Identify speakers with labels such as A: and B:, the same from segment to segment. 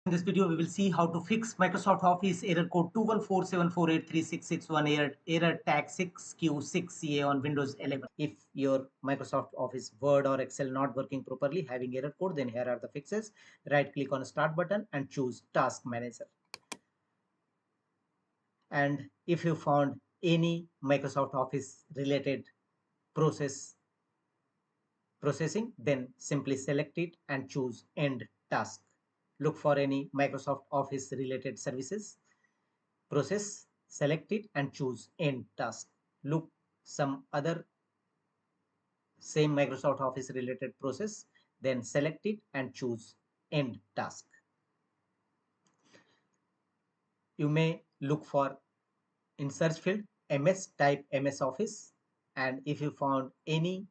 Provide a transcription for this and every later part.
A: In this video, we will see how to fix Microsoft Office error code 21474836661 error tag 6Q6CA on Windows 11. If your Microsoft Office Word or Excel not working properly, having error code, then here are the fixes. Right click on Start button and choose Task Manager. And if you found any Microsoft Office related processing, then simply select it and choose End Task. Look for any Microsoft Office related services process, select it and choose End Task. Look some other same Microsoft Office related process, then select it and choose End Task. You may look for in search field MS, type MS Office, and if you found any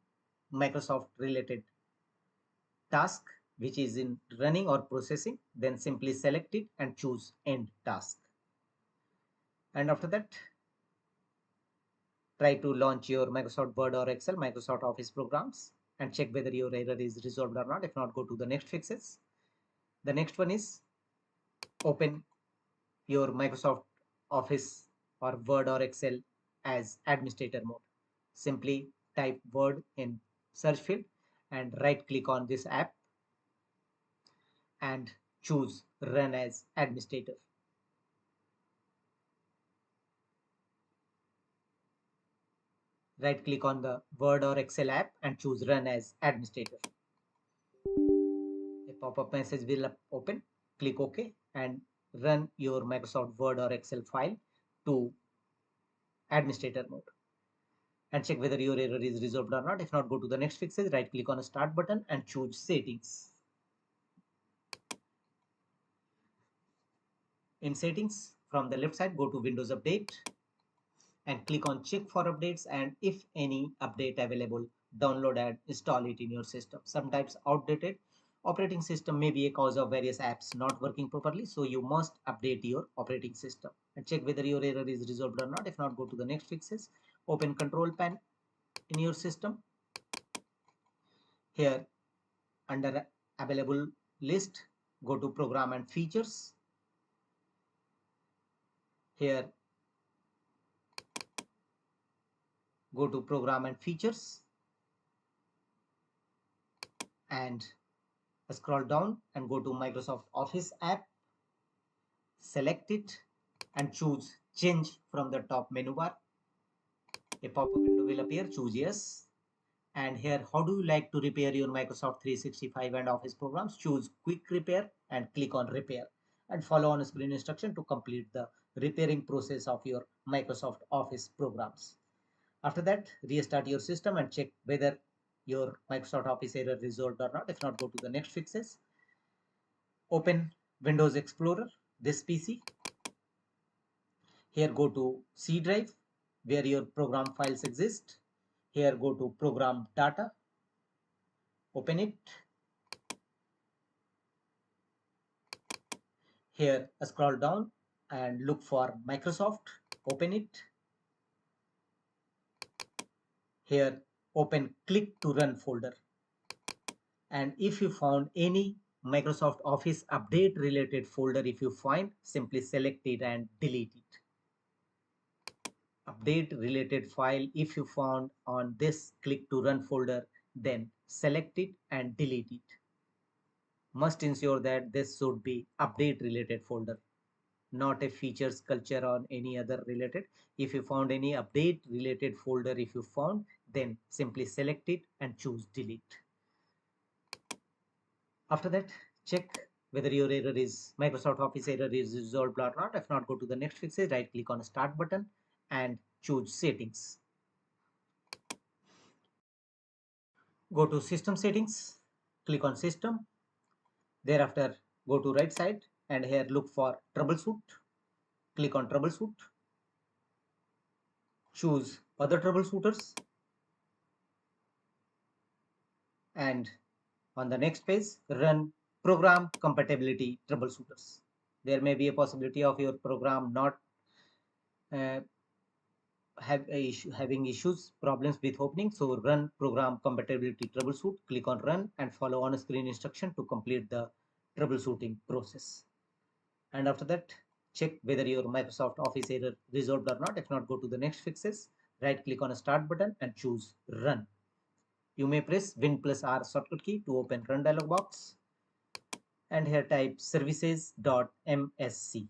A: Microsoft related task which is in running or processing, then simply select it and choose End Task. And after that, try to launch your Microsoft Word or Excel, Microsoft Office programs, and check whether your error is resolved or not. If not, go to the next fixes. The next one is open your Microsoft Office or Word or Excel as administrator mode. Simply type Word in search field and right click on this app and choose Run as administrator. Right click on the Word or Excel app and choose Run as administrator. A pop-up message will open. Click OK and run your Microsoft Word or Excel file to administrator mode and check whether your error is resolved or not. If not, go to the next fixes, right click on the Start button and choose Settings. In Settings, from the left side, go to Windows Update and click on Check for updates, and if any update available, download and install it in your system. Sometimes outdated operating system may be a cause of various apps not working properly, so you must update your operating system and check whether your error is resolved or not. If not, go to the next fixes. Open Control Panel in your system. Here under Available List, go to Program and Features. Here go to Program and Features and scroll down and go to Microsoft Office app, select it and choose Change from the top menu bar. A pop-up window will appear, choose Yes. And here, how do you like to repair your Microsoft 365 and Office programs? Choose Quick Repair and click on Repair and follow on screen instruction to complete the repairing process of your Microsoft Office programs. After that, restart your system and check whether your Microsoft Office error resolved or not. If not, go to the next fixes. Open Windows Explorer, this PC. Here go to C drive where your program files exist. Here go to program data. Open it. Here scroll down and look for Microsoft. Open it. Here open Click to Run folder. And if you found any Microsoft Office update related folder, if you find, simply select it and delete it. Update related file, if you found on this Click to Run folder, then select it and delete it. Must ensure that this should be update related folder, not a features, culture or any other related. If you found any update related folder, if you found, then simply select it and choose delete. After that, check whether your error is Microsoft Office error is resolved or not. If not, go to the next fixes, right click on Start button and choose Settings. Go to System Settings, click on System. Thereafter, go to right side and here look for Troubleshoot. Click on Troubleshoot. Choose Other Troubleshooters. And on the next page, run Program Compatibility Troubleshooters. There may be a possibility of your program not having issues, problems with opening. So run Program Compatibility Troubleshoot. Click on Run and follow on screen instruction to complete the troubleshooting process. And after that, check whether your Microsoft Office error resolved or not. If not, go to the next fixes, right click on a start button and choose run. You may press Win plus R shortcut key to open run dialog box, and here type services.msc.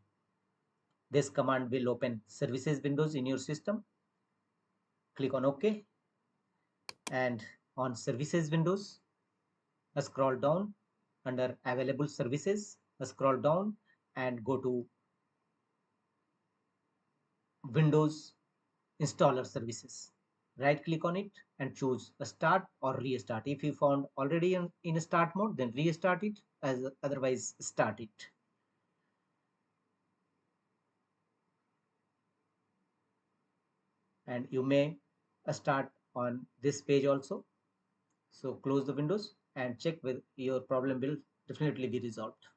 A: This command will open services windows in your system. Click on OK, and on services windows, scroll down under available services, scroll down and go to Windows installer services. Right click on it and choose a start or restart. If you found already in start mode, then restart it, as otherwise start it. And you may start on this page also. So close the windows and check with your problem will definitely be resolved.